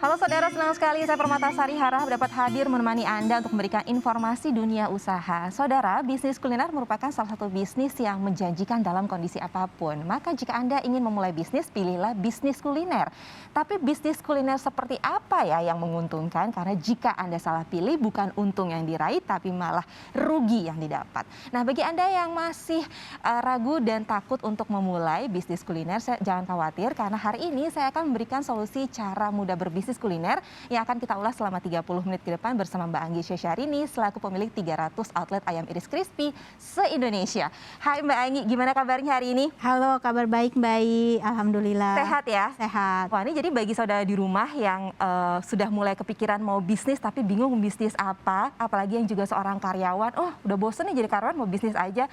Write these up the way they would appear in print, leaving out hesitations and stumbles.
Halo saudara, senang sekali saya Permatasari harap dapat hadir menemani Anda untuk memberikan informasi dunia usaha. Saudara, bisnis kuliner merupakan salah satu bisnis yang menjanjikan dalam kondisi apapun. Maka jika Anda ingin memulai bisnis, pilihlah bisnis kuliner. Tapi bisnis kuliner seperti apa ya yang menguntungkan? Karena jika Anda salah pilih, bukan untung yang diraih, tapi malah rugi yang didapat. Nah, bagi Anda yang masih ragu dan takut untuk memulai bisnis kuliner, jangan khawatir karena hari ini saya akan memberikan solusi cara mudah berbisnis kuliner yang akan kita ulas selama 30 menit ke depan bersama Mbak Anggi Syesharini selaku pemilik 300 outlet ayam iris crispy se-Indonesia. Hai Mbak Anggi, gimana kabarnya hari ini? Halo, kabar baik Mbak. Alhamdulillah. Sehat ya? Sehat. Wah, ini jadi bagi saudara di rumah yang sudah mulai kepikiran mau bisnis tapi bingung bisnis apa, apalagi yang juga seorang karyawan, udah bosen nih jadi karyawan mau bisnis aja.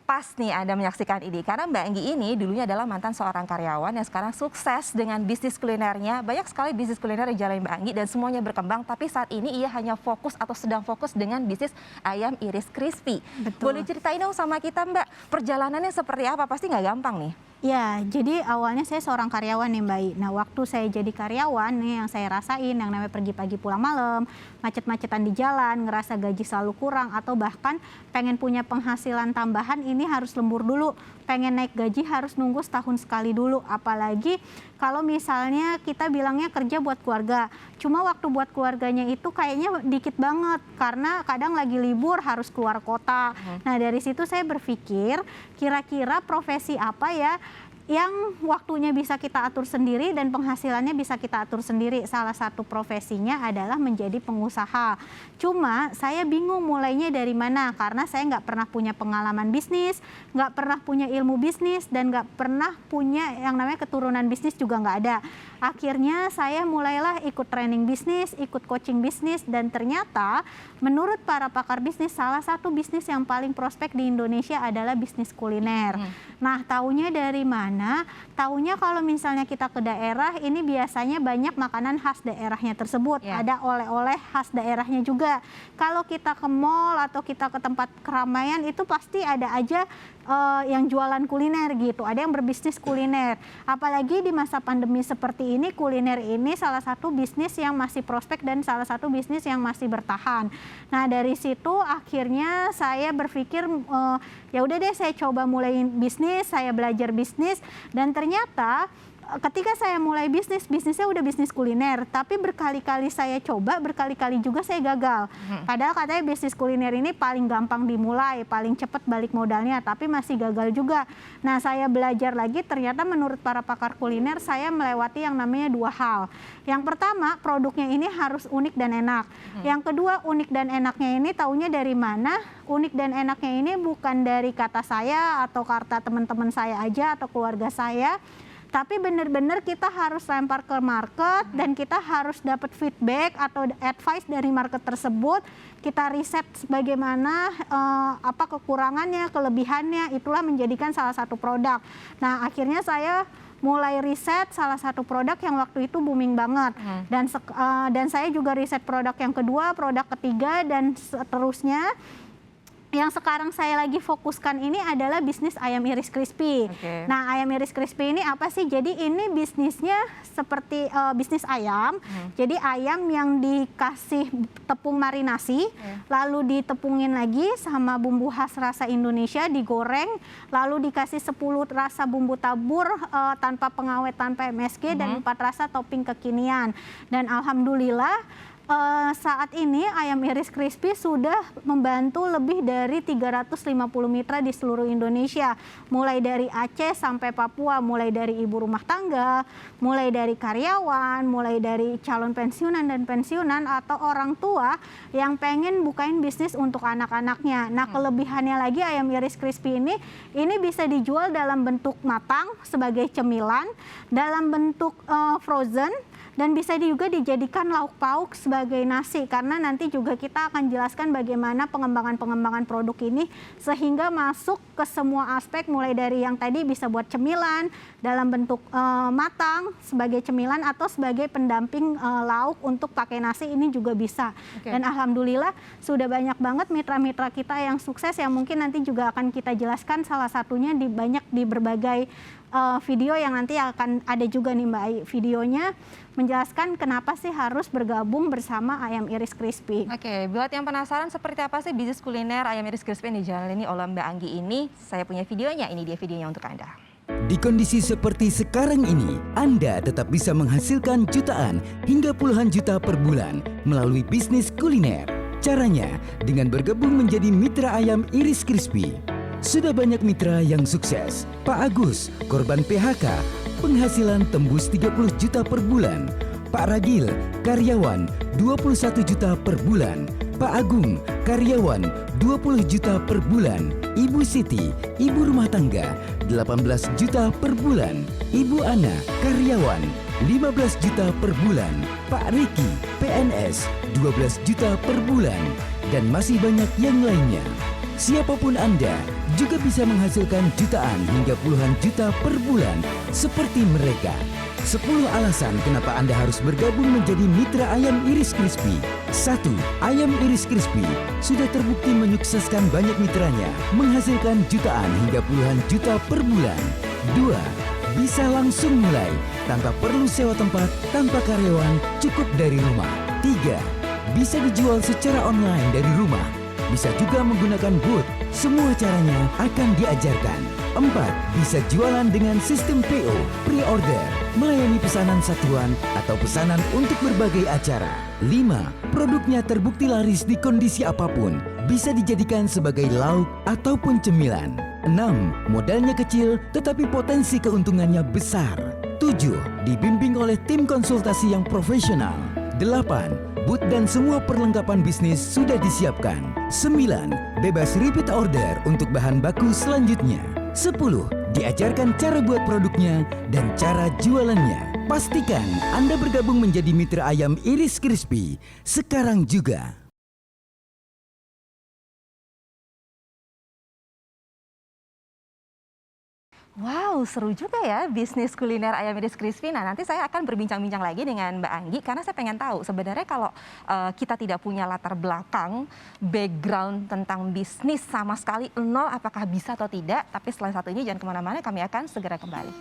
Pas nih Anda menyaksikan ini, karena Mbak Anggi ini dulunya adalah mantan seorang karyawan yang sekarang sukses dengan bisnis kulinernya. Banyak sekali bisnis kuliner yang dijalani Mbak Anggi dan semuanya berkembang, tapi saat ini ia hanya fokus atau sedang fokus dengan bisnis ayam iris crispy. Betul. Boleh ceritain dong sama kita Mbak, perjalanannya seperti apa? Pasti nggak gampang nih. Ya, jadi awalnya saya seorang karyawan nih Mbak. Nah, waktu saya jadi karyawan nih yang saya rasain yang namanya pergi pagi pulang malam, macet-macetan di jalan, ngerasa gaji selalu kurang atau bahkan pengen punya penghasilan tambahan ini harus lembur dulu. Pengen naik gaji harus nunggu setahun sekali dulu. Apalagi kalau misalnya kita bilangnya kerja buat keluarga. Cuma waktu buat keluarganya itu kayaknya dikit banget karena kadang lagi libur harus keluar kota. Nah, dari situ saya berpikir kira-kira profesi apa ya yang waktunya bisa kita atur sendiri dan penghasilannya bisa kita atur sendiri. Salah satu profesinya adalah menjadi pengusaha. Cuma saya bingung mulainya dari mana karena saya nggak pernah punya pengalaman bisnis, nggak pernah punya ilmu bisnis, dan nggak pernah punya yang namanya keturunan bisnis juga nggak ada. Akhirnya saya mulailah ikut training bisnis, ikut coaching bisnis, dan ternyata menurut para pakar bisnis salah satu bisnis yang paling prospek di Indonesia adalah bisnis kuliner. Nah, taunya dari mana? Taunya kalau misalnya kita ke daerah, ini biasanya banyak makanan khas daerahnya tersebut. Ada oleh-oleh khas daerahnya juga. Kalau kita ke mall atau kita ke tempat keramaian itu pasti ada aja yang jualan kuliner gitu. Ada yang berbisnis kuliner. Apalagi di masa pandemi seperti ini, kuliner ini salah satu bisnis yang masih prospek dan salah satu bisnis yang masih bertahan. Nah, dari situ akhirnya saya berpikir ya udah deh saya coba mulai bisnis, saya belajar bisnis, dan ternyata ketika saya mulai bisnisnya udah bisnis kuliner, tapi berkali-kali saya coba, berkali-kali juga saya gagal. Padahal katanya bisnis kuliner ini paling gampang dimulai, paling cepat balik modalnya, tapi masih gagal juga. Nah, saya belajar lagi, ternyata menurut para pakar kuliner, saya melewati yang namanya dua hal. Yang pertama, produknya ini harus unik dan enak. Yang kedua, unik dan enaknya ini taunya dari mana? Unik dan enaknya ini bukan dari kata saya atau kata teman-teman saya aja atau keluarga saya, tapi benar-benar kita harus lempar ke market dan kita harus dapat feedback atau advice dari market tersebut. Kita riset bagaimana apa kekurangannya, kelebihannya, itulah menjadikan salah satu produk. Nah, akhirnya saya mulai riset salah satu produk yang waktu itu booming banget. Dan saya juga riset produk yang kedua, produk ketiga, dan seterusnya. Yang sekarang saya lagi fokuskan ini adalah bisnis ayam iris crispy. Nah, ayam iris crispy ini apa sih? Jadi ini bisnisnya seperti bisnis ayam. Jadi ayam yang dikasih tepung marinasi, lalu ditepungin lagi sama bumbu khas rasa Indonesia, digoreng, lalu dikasih 10 rasa bumbu tabur tanpa pengawet, tanpa MSG, dan 4 rasa topping kekinian. Dan alhamdulillah saat ini ayam iris crispy sudah membantu lebih dari 350 mitra di seluruh Indonesia. Mulai dari Aceh sampai Papua, mulai dari ibu rumah tangga, mulai dari karyawan, mulai dari calon pensiunan dan pensiunan atau orang tua yang pengen bukain bisnis untuk anak-anaknya. Nah, kelebihannya lagi ayam iris crispy ini bisa dijual dalam bentuk matang sebagai cemilan, dalam bentuk frozen, dan bisa juga dijadikan lauk pauk sebagai nasi, karena nanti juga kita akan jelaskan bagaimana pengembangan produk ini sehingga masuk ke semua aspek, mulai dari yang tadi bisa buat cemilan dalam bentuk matang sebagai cemilan atau sebagai pendamping lauk untuk pakai nasi, ini juga bisa. Dan alhamdulillah sudah banyak banget mitra-mitra kita yang sukses yang mungkin nanti juga akan kita jelaskan, salah satunya banyak di berbagai video yang nanti akan ada juga nih Mbak Ai. Videonya menjelaskan kenapa sih harus bergabung bersama Ayam Iris Crispy. Oke, buat yang penasaran seperti apa sih bisnis kuliner Ayam Iris Crispy yang dijalani oleh Mbak Anggi ini, saya punya videonya, ini dia videonya untuk Anda. Di kondisi seperti sekarang ini, Anda tetap bisa menghasilkan jutaan hingga puluhan juta per bulan melalui bisnis kuliner. Caranya dengan bergabung menjadi mitra Ayam Iris Crispy. Sudah banyak mitra yang sukses. Pak Agus, korban PHK, penghasilan tembus 30 juta per bulan. Pak Ragil, karyawan 21 juta per bulan. Pak Agung, karyawan 20 juta per bulan. Ibu Siti, ibu rumah tangga 18 juta per bulan. Ibu Ana, karyawan 15 juta per bulan. Pak Riki, PNS 12 juta per bulan. Dan masih banyak yang lainnya. Siapapun Anda juga bisa menghasilkan jutaan hingga puluhan juta per bulan seperti mereka. 10 alasan kenapa Anda harus bergabung menjadi mitra Ayam Iris Crispy. 1. Ayam Iris Crispy sudah terbukti menyukseskan banyak mitranya, menghasilkan jutaan hingga puluhan juta per bulan. 2. Bisa langsung mulai tanpa perlu sewa tempat, tanpa karyawan, cukup dari rumah. 3. Bisa dijual secara online dari rumah. Bisa juga menggunakan booth. Semua caranya akan diajarkan. 4. Bisa jualan dengan sistem PO, pre-order, melayani pesanan satuan atau pesanan untuk berbagai acara. 5. Produknya terbukti laris di kondisi apapun. Bisa dijadikan sebagai lauk ataupun cemilan. 6. Modalnya kecil tetapi potensi keuntungannya besar. 7. Dibimbing oleh tim konsultasi yang profesional. 8. Booth dan semua perlengkapan bisnis sudah disiapkan. 9. Bebas repeat order untuk bahan baku selanjutnya. 10. Diajarkan cara buat produknya dan cara jualannya. Pastikan Anda bergabung menjadi mitra Ayam Iris Crispy sekarang juga. Wow, seru juga ya bisnis kuliner Ayam Iris Crispy. Nah, nanti saya akan berbincang-bincang lagi dengan Mbak Anggi karena saya pengen tahu sebenarnya kalau kita tidak punya latar belakang, background tentang bisnis sama sekali nol, apakah bisa atau tidak. Tapi setelah satu ini jangan kemana-mana, kami akan segera kembali.